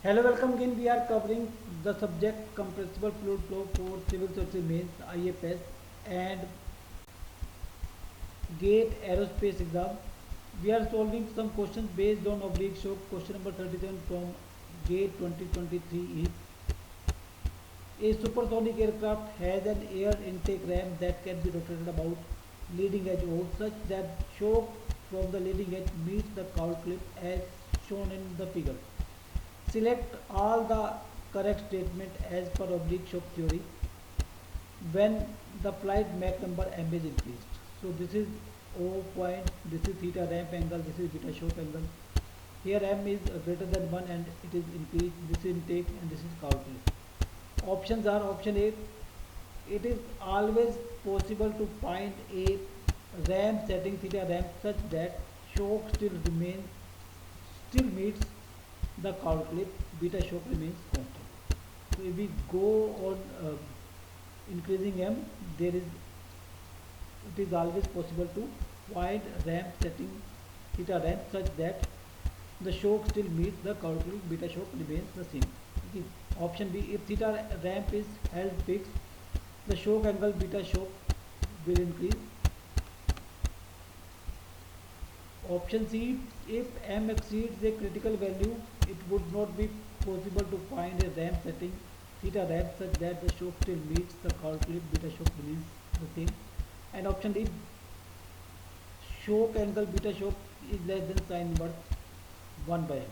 Hello, welcome again. We are covering the subject compressible fluid flow for civil services mains IFS and GATE aerospace exam. We are solving some questions based on oblique shock. Question number 37 from GATE 2023 is: a supersonic aircraft has an air intake ramp that can be rotated about leading edge O such that shock from the leading edge meets the cowl clip as shown in the figure. Select all the correct statement as per oblique shock theory when the flight Mach number m is increased. So this is O point, this is theta ramp angle, this is beta shock angle. Here m is greater than 1 and it is increased, this is intake and this is calculus. Options are: option A, it is always possible to find a ramp setting theta ramp such that shock still meets the cowl clip, beta shock remains constant. So if we go on increasing m, it is always possible to find ramp setting theta ramp such that the shock still meets the cowl clip, beta shock remains the same. Okay. Option B, if theta ramp is held fixed, the shock angle beta shock will increase. Option C, if m exceeds a critical value, it would not be possible to find a ramp setting theta ramp such that the shock still meets the cowl clip, beta shock remains the same. And option D, shock angle beta shock is less than sine inverse 1 by m.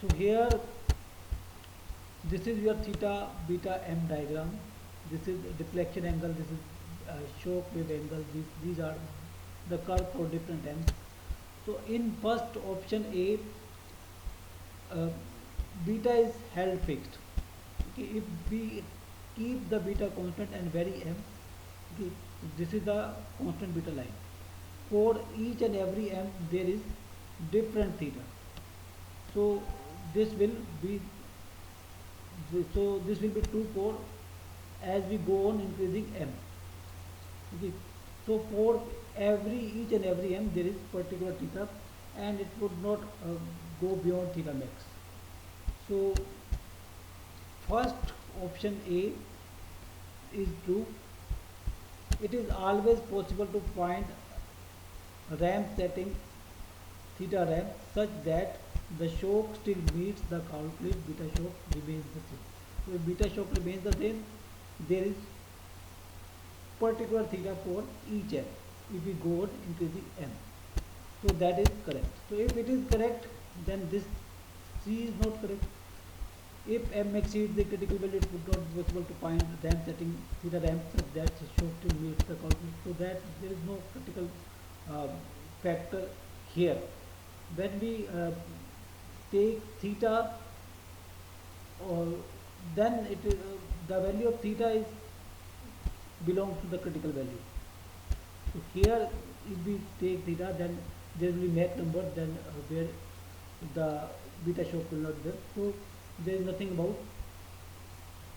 So here, this is your theta beta m diagram. This is deflection angle, this is shock wave angle. These are the curve for different m's. So in first option A, beta is held fixed. Okay, if we keep the beta constant and vary m, okay, this is the constant beta line. For each and every m there is different theta. So this will be true for as we go on increasing m. Okay. So for each and every m there is particular theta and it would not go beyond theta max. So first option A is true. It is always possible to find ramp setting theta ramp such that the shock still meets the cowl clip, beta shock remains the same. So if beta shock remains the same, there is particular theta for each m if we go on increasing m. So that is correct. So if it is correct, then this C is not correct. If m exceeds the critical value, it would not be possible to find ramp setting theta ramp such that the shock still meets the cowl clip. So that there is no critical factor here. When we take theta, then the value of theta is belongs to the critical value. So here, if we take theta, then there will be Mach number, then where the beta shock will not be there. So there is nothing about,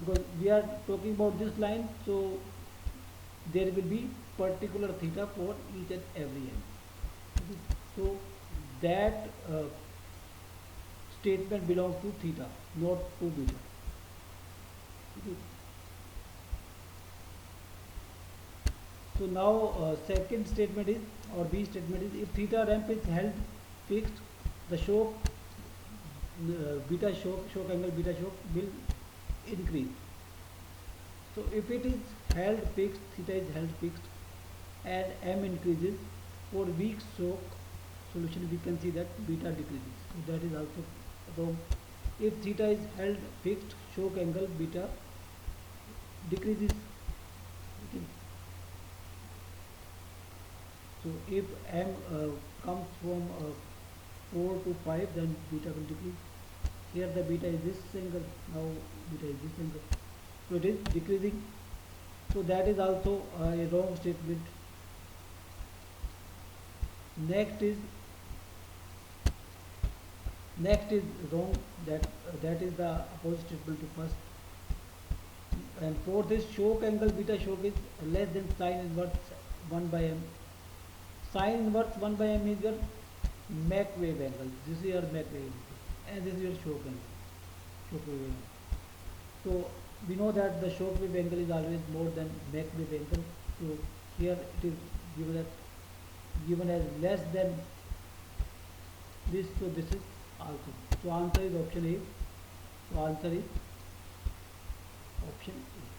because we are talking about this line, so there will be particular theta for each and every m. Okay. So that statement belongs to theta, not to beta. Okay. So now second statement is, or B statement is, if theta ramp is held fixed, the shock shock angle beta shock will increase. So if it is held fixed, theta is held fixed and m increases, for weak shock solution we can see that beta decreases. So that is also wrong. If theta is held fixed, shock angle beta decreases. Okay. So if m comes from 4 to 5, then beta will decrease. Here the beta is this angle, now beta is this angle. So it is decreasing. So that is also a wrong statement. Next is wrong, that is the opposite statement to first. And for this, shock angle beta shock is less than sine inverse 1 by m. Sine inverse 1 by m is your Mach wave angle. This is your Mach wave angle and this is your shock angle. shock wave angle. So we know that the shock wave angle is always more than Mach wave angle. So here it is given as less than this, so this is also. So answer is option A. So answer is option A.